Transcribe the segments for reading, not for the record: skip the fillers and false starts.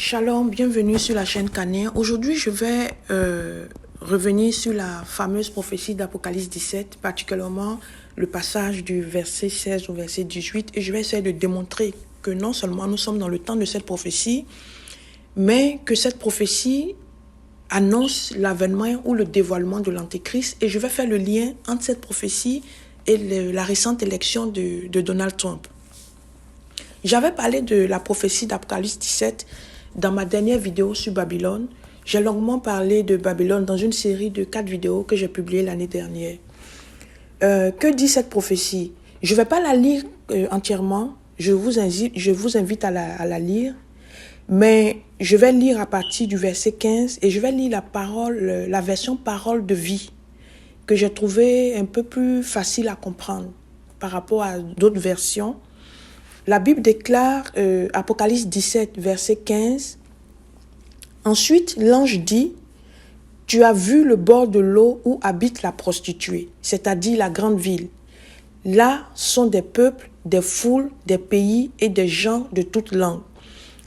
Shalom, bienvenue sur la chaîne Canin. Aujourd'hui, je vais revenir sur la fameuse prophétie d'Apocalypse 17, particulièrement le passage du verset 16 au verset 18. Et je vais essayer de démontrer que non seulement nous sommes dans le temps de cette prophétie, mais que cette prophétie annonce l'avènement ou le dévoilement de l'Antéchrist. Et je vais faire le lien entre cette prophétie et la récente élection de Donald Trump. J'avais parlé de la prophétie d'Apocalypse 17 dans ma dernière vidéo sur Babylone. J'ai longuement parlé de Babylone dans une série de 4 vidéos que j'ai publiées l'année dernière. Que dit cette prophétie? Je ne vais pas la lire entièrement. Je vous invite à la lire. Mais je vais lire à partir du verset 15 et je vais lire la version parole de vie que j'ai trouvé un peu plus facile à comprendre par rapport à d'autres versions. La Bible déclare, Apocalypse 17, verset 15, « Ensuite, l'ange dit, « Tu as vu le bord de l'eau où habite la prostituée, c'est-à-dire la grande ville. Là sont des peuples, des foules, des pays et des gens de toutes langues.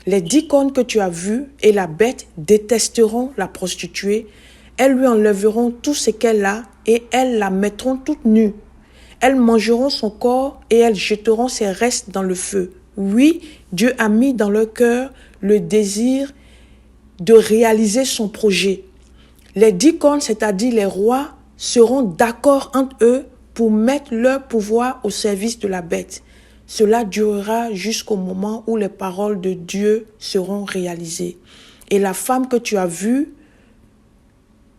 Les 10 cornes que tu as vues et la bête détesteront la prostituée. Elles lui enlèveront tout ce qu'elle a et elles la mettront toute nue. Elles mangeront son corps et elles jetteront ses restes dans le feu. Oui, Dieu a mis dans leur cœur le désir de réaliser son projet. Les 10 cornes, c'est-à-dire les rois, seront d'accord entre eux pour mettre leur pouvoir au service de la bête. Cela durera jusqu'au moment où les paroles de Dieu seront réalisées. Et la femme que tu as vue,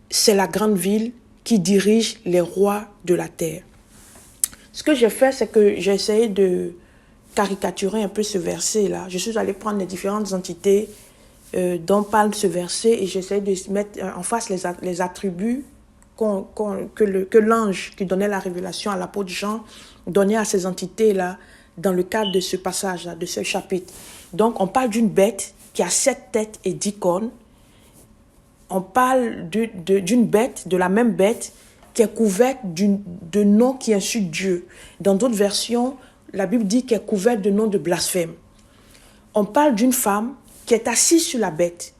c'est la grande ville qui dirige les rois de la terre. » Ce que j'ai fait, c'est que j'ai essayé de caricaturer un peu ce verset-là. Je suis allée prendre les différentes entités dont parle ce verset et j'ai essayé de mettre en face les attributs que l'ange qui donnait la révélation à l'apôtre Jean donnait à ces entités-là dans le cadre de ce passage-là, de ce chapitre. Donc, on parle d'une bête qui a 7 têtes et 10 cornes. On parle d'une bête, de la même bête, qui est couverte de noms qui insultent Dieu. Dans d'autres versions, la Bible dit qu'elle est couverte de noms de blasphème. On parle d'une femme qui est assise sur la bête.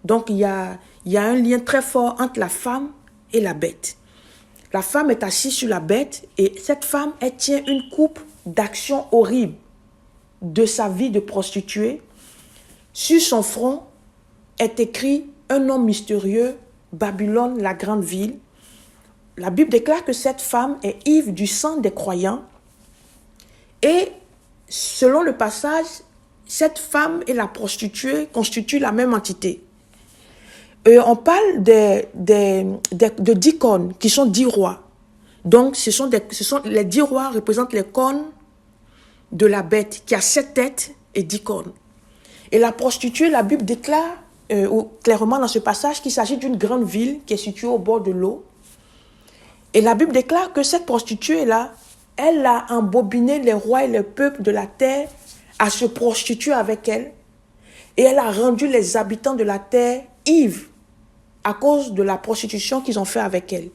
Donc, il y a un lien très fort entre la femme et la bête. La femme est assise sur la bête et cette femme, elle tient une coupe d'actions horribles de sa vie de prostituée. Sur son front est écrit un nom mystérieux, Babylone, la grande ville. La Bible déclare que cette femme est ivre du sang des croyants. Et selon le passage, cette femme et la prostituée constituent la même entité. On parle de 10 cornes qui sont 10 rois. Donc, les 10 rois représentent les cornes de la bête qui a 7 têtes et 10 cornes. Et la prostituée, la Bible déclare clairement dans ce passage qu'il s'agit d'une grande ville qui est située au bord de l'eau. Et la Bible déclare que cette prostituée-là, elle a embobiné les rois et les peuples de la terre à se prostituer avec elle. Et elle a rendu les habitants de la terre ivres à cause de la prostitution qu'ils ont fait avec elle.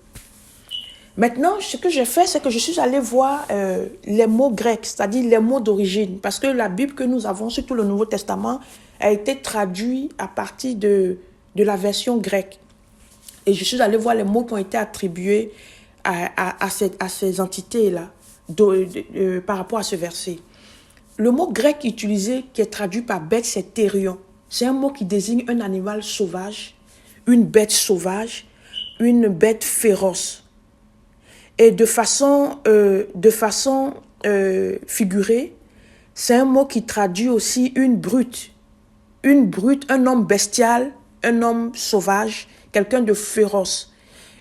Maintenant, ce que j'ai fait, c'est que je suis allée voir les mots grecs, c'est-à-dire les mots d'origine. Parce que la Bible que nous avons, surtout le Nouveau Testament, a été traduite à partir de la version grecque. Et je suis allée voir les mots qui ont été attribués à ces entités-là par rapport à ce verset. Le mot grec utilisé, qui est traduit par bête, c'est thérion. C'est un mot qui désigne un animal sauvage, une bête sauvage, une bête féroce. Et de façon figurée, c'est un mot qui traduit aussi une brute. Une brute, un homme bestial, un homme sauvage, quelqu'un de féroce.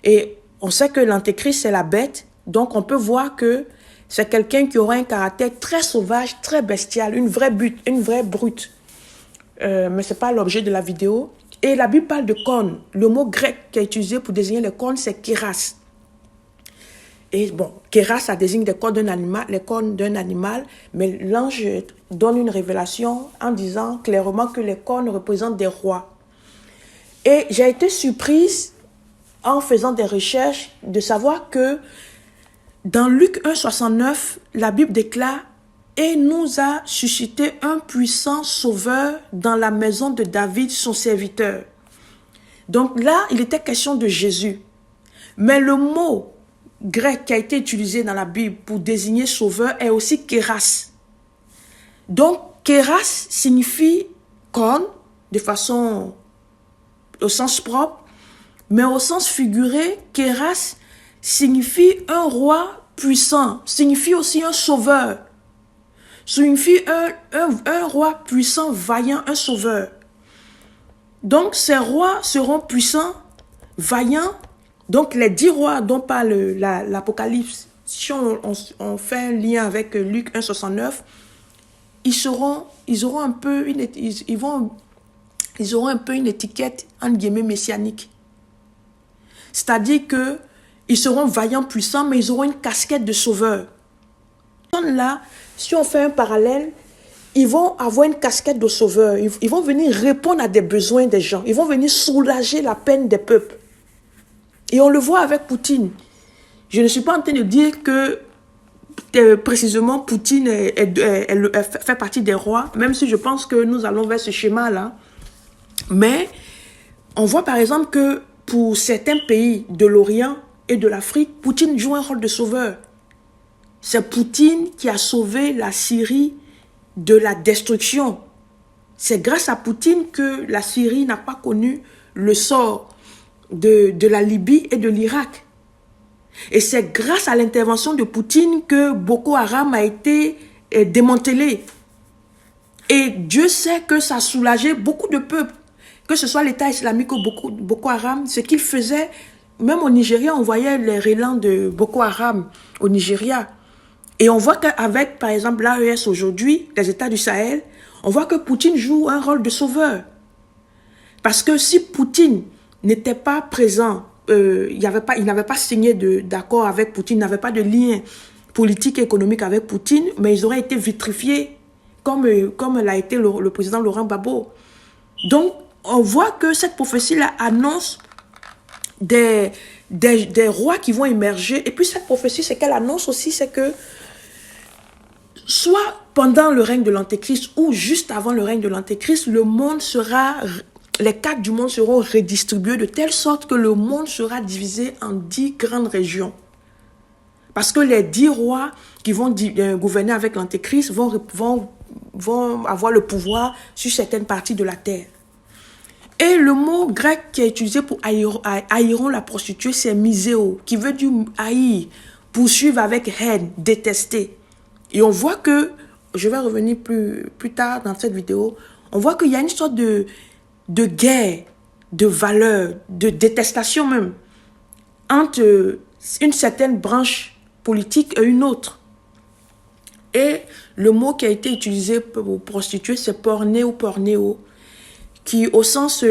Et on sait que l'antéchrist, c'est la bête, donc on peut voir que c'est quelqu'un qui aura un caractère très sauvage, très bestial, une vraie brute. Mais ce n'est pas l'objet de la vidéo. Et la Bible parle de cornes. Le mot grec qui est utilisé pour désigner les cornes, c'est kéras. Et bon, kéras, ça désigne les cornes d'un animal, mais l'ange donne une révélation en disant clairement que les cornes représentent des rois. Et j'ai été surprise en faisant des recherches de savoir que dans Luc 1,69, la Bible déclare et nous a suscité un puissant sauveur dans la maison de David, son serviteur. Donc là, il était question de Jésus. Mais le mot grec qui a été utilisé dans la Bible pour désigner sauveur est aussi kéras. Donc, kéras signifie corne, de façon au sens propre, mais au sens figuré, kéras signifie un roi puissant, signifie aussi un sauveur, signifie un roi puissant, vaillant, un sauveur. Donc, ces rois seront puissants, vaillants. Donc, les 10 rois dont parle l'Apocalypse, si on fait un lien avec Luc 1,69, ils auront un peu une étiquette, entre guillemets, messianique. C'est-à-dire que ils seront vaillants, puissants, mais ils auront une casquette de sauveur. Là, si on fait un parallèle, ils vont avoir une casquette de sauveur. Ils vont venir répondre à des besoins des gens. Ils vont venir soulager la peine des peuples. Et on le voit avec Poutine. Je ne suis pas en train de dire que précisément Poutine fait partie des rois, même si je pense que nous allons vers ce schéma-là. Mais on voit par exemple que pour certains pays de l'Orient et de l'Afrique, Poutine joue un rôle de sauveur. C'est Poutine qui a sauvé la Syrie de la destruction. C'est grâce à Poutine que la Syrie n'a pas connu le sort de la Libye et de l'Irak. Et c'est grâce à l'intervention de Poutine que Boko Haram a été démantelé. Et Dieu sait que ça a soulagé beaucoup de peuples. Que ce soit l'État islamique ou Boko Haram, ce qu'il faisait, même au Nigeria, on voyait les relents de Boko Haram au Nigeria. Et on voit qu'avec, par exemple, l'AES aujourd'hui, les États du Sahel, on voit que Poutine joue un rôle de sauveur. Parce que si Poutine n'était pas présent, il n'avait pas signé d'accord avec Poutine, n'avait pas de lien politique et économique avec Poutine, mais ils auraient été vitrifiés comme l'a été le président Laurent Gbagbo. Donc, on voit que cette prophétie-là annonce des rois qui vont émerger. Et puis cette prophétie, ce qu'elle annonce aussi, c'est que soit pendant le règne de l'Antéchrist ou juste avant le règne de l'Antéchrist, les cartes du monde seront redistribuées de telle sorte que le monde sera divisé en 10 grandes régions. Parce que les 10 rois qui vont gouverner avec l'Antéchrist vont avoir le pouvoir sur certaines parties de la terre. Et le mot grec qui est utilisé pour haïron la prostituée, c'est miséo, qui veut dire haïr, poursuivre avec haine, détester. Et on voit que, je vais revenir plus tard dans cette vidéo, on voit qu'il y a une sorte de guerre, de valeur, de détestation même, entre une certaine branche politique et une autre. Et le mot qui a été utilisé pour prostituée, c'est porné ou pornéo, qui au sens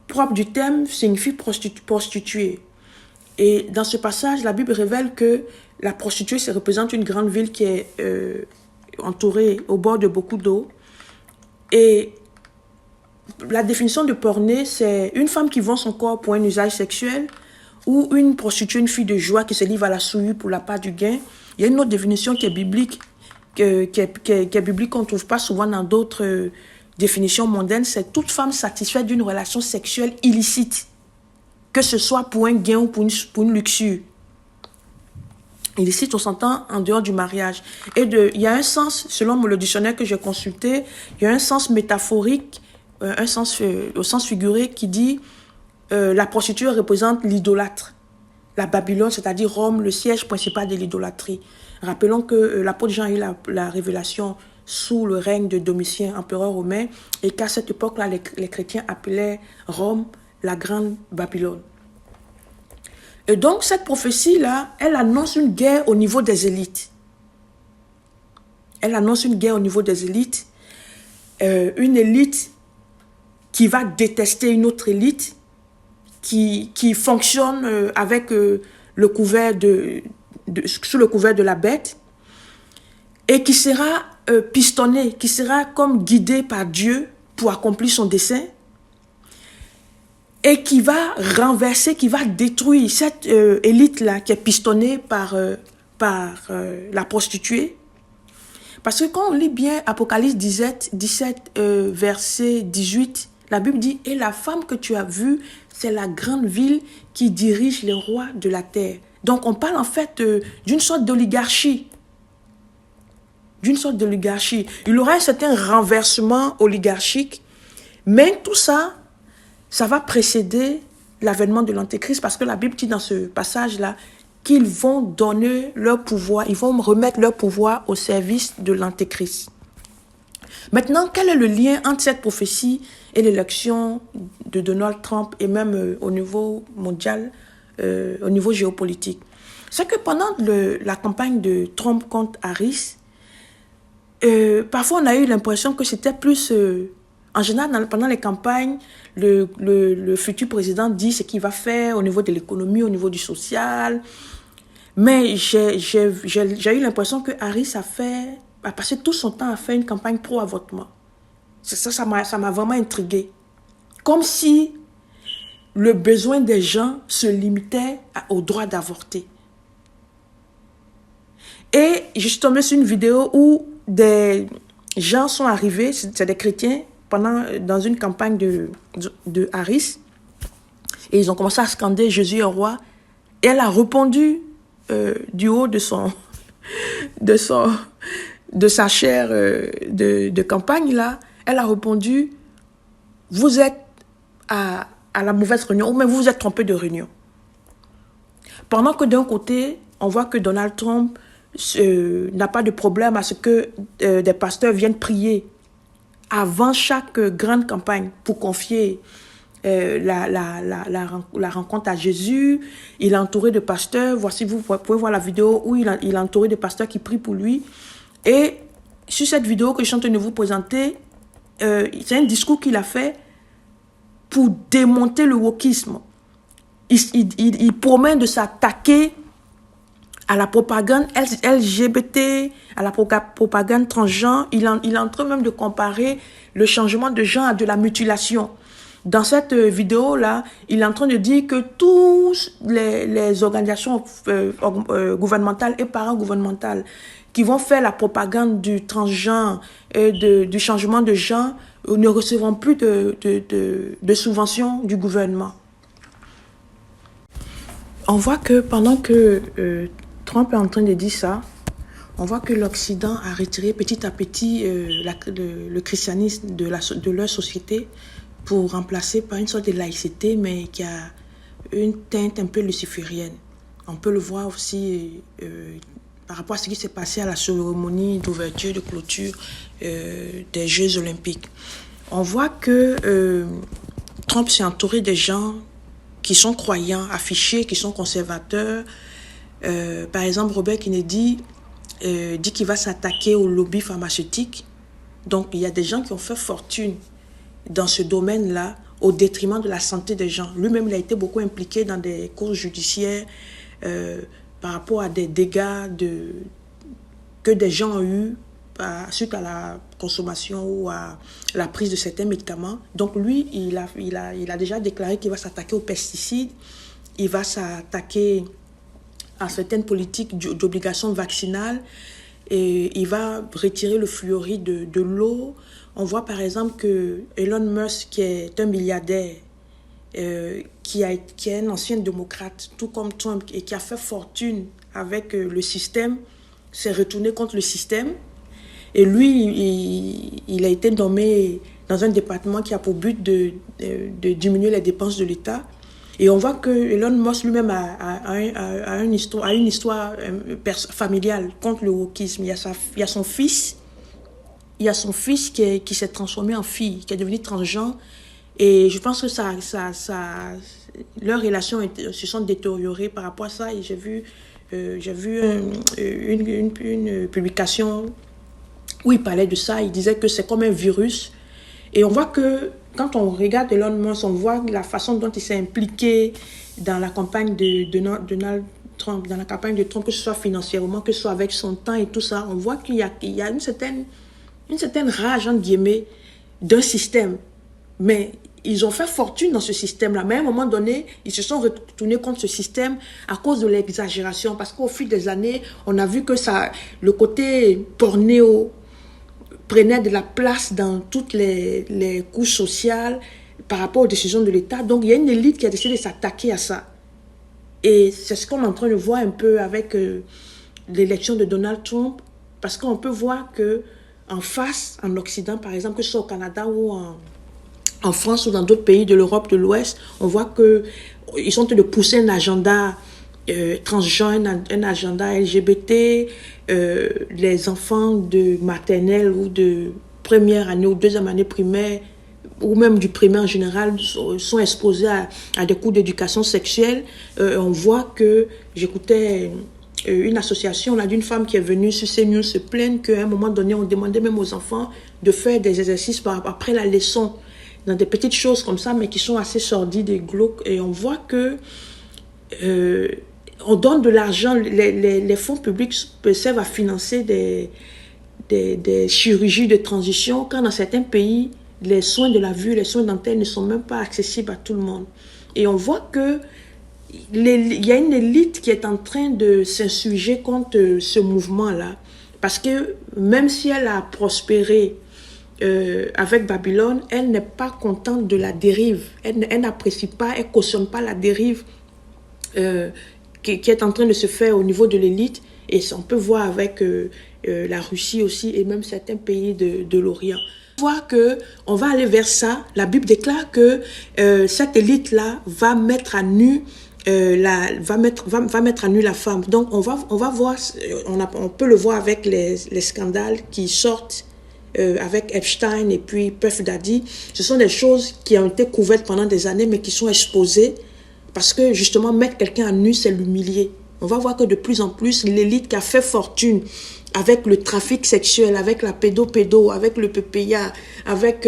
propre du terme signifie prostituée. Et dans ce passage, la Bible révèle que la prostituée, ça représente une grande ville qui est entourée au bord de beaucoup d'eau. Et la définition de pornée, c'est une femme qui vend son corps pour un usage sexuel ou une prostituée, une fille de joie qui se livre à la souillure pour la part du gain. Il y a une autre définition qui est biblique, qui est biblique qu'on ne trouve pas souvent dans d'autres définition mondaine, c'est toute femme satisfaite d'une relation sexuelle illicite, que ce soit pour un gain ou pour une luxure. Illicite, on s'entend en dehors du mariage. Et il y a un sens, selon le dictionnaire que j'ai consulté, il y a un sens métaphorique, au sens figuré, qui dit la prostituée représente l'idolâtre. La Babylone, c'est-à-dire Rome, le siège principal de l'idolâtrie. Rappelons que l'apôtre Jean a eu la révélation sous le règne de Domitien, empereur romain, et qu'à cette époque-là, les chrétiens appelaient Rome la grande Babylone. Et donc, cette prophétie-là, elle annonce une guerre au niveau des élites. Elle annonce une guerre au niveau des élites. Une élite qui va détester une autre élite, qui fonctionne avec le couvert sous le couvert de la bête, et qui sera pistonné, qui sera comme guidé par Dieu pour accomplir son dessein, et qui va renverser, qui va détruire cette élite-là qui est pistonnée par la prostituée, Parce que quand on lit bien Apocalypse 17 verset 18, la Bible dit, « Et la femme que tu as vue, c'est la grande ville qui dirige les rois de la terre. » Donc, on parle en fait d'une sorte d'oligarchie. D'une sorte d'oligarchie. Il y aura un certain renversement oligarchique, mais tout ça, ça va précéder l'avènement de l'Antéchrist, parce que la Bible dit dans ce passage-là qu'ils vont donner leur pouvoir, ils vont remettre leur pouvoir au service de l'Antéchrist. Maintenant, quel est le lien entre cette prophétie et l'élection de Donald Trump, et même au niveau mondial, au niveau géopolitique? C'est que pendant la campagne de Trump contre Harris, parfois on a eu l'impression que c'était plus... en général, pendant les campagnes, le futur président dit ce qu'il va faire au niveau de l'économie, au niveau du social. Mais j'ai eu l'impression que Harris a passé tout son temps à faire une campagne pro-avortement. Ça m'a vraiment intrigué. Comme si le besoin des gens se limitait au droit d'avorter. Et je suis tombée sur une vidéo où des gens sont arrivés, c'est des chrétiens, dans une campagne de Harris, et ils ont commencé à scander « Jésus est roi ». Et elle a répondu du haut de sa chaire de campagne, là, elle a répondu « Vous êtes à la mauvaise réunion, ou même vous vous êtes trompé de réunion ». Pendant que d'un côté, on voit que Donald Trump n'a pas de problème à ce que des pasteurs viennent prier avant chaque grande campagne pour confier la rencontre à Jésus. Il est entouré de pasteurs. Voici, vous pouvez voir la vidéo où il est entouré de pasteurs qui prient pour lui. Et sur cette vidéo que je suis en train de vous présenter, c'est un discours qu'il a fait pour démonter le wokisme. Il promet de s'attaquer à la propagande LGBT, à la propagande transgenre. Il est en train même de comparer le changement de genre à de la mutilation. Dans cette vidéo-là, il est en train de dire que toutes les organisations gouvernementales et paragouvernementales qui vont faire la propagande du transgenre et du changement de genre ne recevront plus de subventions du gouvernement. On voit que pendant que Trump est en train de dire ça, on voit que l'Occident a retiré petit à petit le christianisme de leur société pour remplacer par une sorte de laïcité, mais qui a une teinte un peu luciférienne. On peut le voir aussi par rapport à ce qui s'est passé à la cérémonie d'ouverture, de clôture des Jeux Olympiques. On voit que Trump s'est entouré de gens qui sont croyants, affichés, qui sont conservateurs. Par exemple, Robert Kennedy dit qu'il va s'attaquer au lobby pharmaceutique. Donc, il y a des gens qui ont fait fortune dans ce domaine-là au détriment de la santé des gens. Lui-même, il a été beaucoup impliqué dans des cours judiciaires par rapport à des dégâts que des gens ont eus suite à la consommation ou à la prise de certains médicaments. Donc, lui, il a déjà déclaré qu'il va s'attaquer aux pesticides, il va s'attaquer à certaines politiques d'obligation vaccinale, et il va retirer le fluoride de l'eau. On voit par exemple que Elon Musk, qui est un milliardaire, qui est un ancien démocrate, tout comme Trump, et qui a fait fortune avec le système, s'est retourné contre le système. Et lui, il a été nommé dans un département qui a pour but de diminuer les dépenses de l'État. Et on voit que Elon Musk lui-même a une histoire familiale contre le wokisme. Il y a son fils qui s'est transformé en fille, qui est devenu transgenre. Et je pense que leurs relations se sont détériorées par rapport à ça. Et j'ai vu une publication où il parlait de ça. Il disait que c'est comme un virus. Et on voit que quand on regarde Elon Musk, on voit la façon dont il s'est impliqué dans la campagne de Donald Trump, dans la campagne de Trump, que ce soit financièrement, que ce soit avec son temps et tout ça. On voit qu'il y a une certaine rage, entre guillemets, d'un système. Mais ils ont fait fortune dans ce système-là. Mais à un moment donné, ils se sont retournés contre ce système à cause de l'exagération. Parce qu'au fil des années, on a vu que le côté pornéo, prenait de la place dans toutes les couches sociales par rapport aux décisions de l'État. Donc, il y a une élite qui a décidé de s'attaquer à ça. Et c'est ce qu'on est en train de voir un peu avec l'élection de Donald Trump, parce qu'on peut voir qu'en face, en Occident, par exemple, que ce soit au Canada ou en France ou dans d'autres pays de l'Europe de l'Ouest, on voit qu'ils sont en train de pousser un agenda transgenre, un agenda LGBT, les enfants de maternelle ou de première année ou deuxième année primaire, ou même du primaire en général, sont exposés à des cours d'éducation sexuelle. On voit que, j'écoutais une association là d'une femme qui est venue sur CNews se plaindre qu'à un moment donné, on demandait même aux enfants de faire des exercices après la leçon, dans des petites choses comme ça, mais qui sont assez sordides et glauques. Et on voit que on donne de l'argent, les fonds publics servent à financer des chirurgies de transition, quand dans certains pays, les soins de la vue, les soins dentaires ne sont même pas accessibles à tout le monde. Et on voit que il y a une élite qui est en train de s'insurger contre ce mouvement-là. Parce que même si elle a prospéré avec Babylone, elle n'est pas contente de la dérive. Elle n'apprécie pas, elle ne cautionne pas la dérive qui est en train de se faire au niveau de l'élite. Et on peut voir avec la Russie aussi et même certains pays de l'Orient. On voit qu'on va aller vers ça. La Bible déclare que cette élite-là va mettre à nu va mettre à nu la femme. Donc on va voir, on peut le voir avec les scandales qui sortent avec Epstein et puis Puff Daddy. Ce sont des choses qui ont été couvertes pendant des années mais qui sont exposées parce que justement mettre quelqu'un à nu, c'est l'humilier. On va voir que de plus en plus, l'élite qui a fait fortune avec le trafic sexuel, avec la pédo, avec le PPA, avec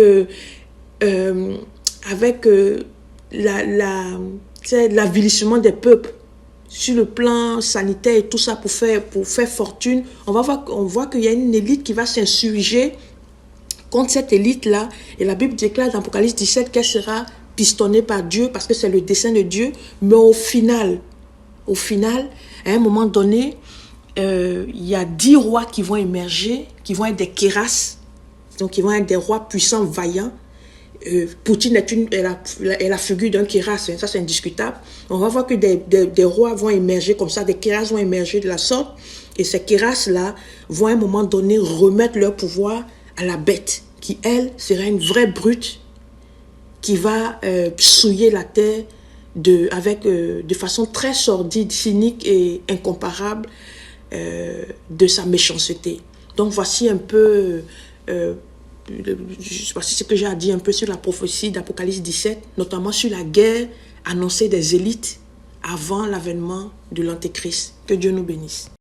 l'avilissement des peuples sur le plan sanitaire et tout ça pour faire fortune, on voit qu'il y a une élite qui va s'insurger contre cette élite-là. Et la Bible déclare dans Apocalypse 17 qu'elle sera pistonnée par Dieu parce que c'est le dessein de Dieu. Mais au final, à un moment donné, il y a 10 rois qui vont émerger, qui vont être des Kéras, donc qui vont être des rois puissants, vaillants. Poutine est la figure d'un Kéras, ça c'est indiscutable. On va voir que des rois vont émerger comme ça, des Kéras vont émerger de la sorte, et ces Kéras-là vont à un moment donné remettre leur pouvoir à la bête, qui elle sera une vraie brute, qui va souiller la terre de façon très sordide, cynique et incomparable de sa méchanceté. Donc voici un peu voici ce que j'ai à dire un peu sur la prophétie d'Apocalypse 17, notamment sur la guerre annoncée des élites avant l'avènement de l'Antéchrist. Que Dieu nous bénisse.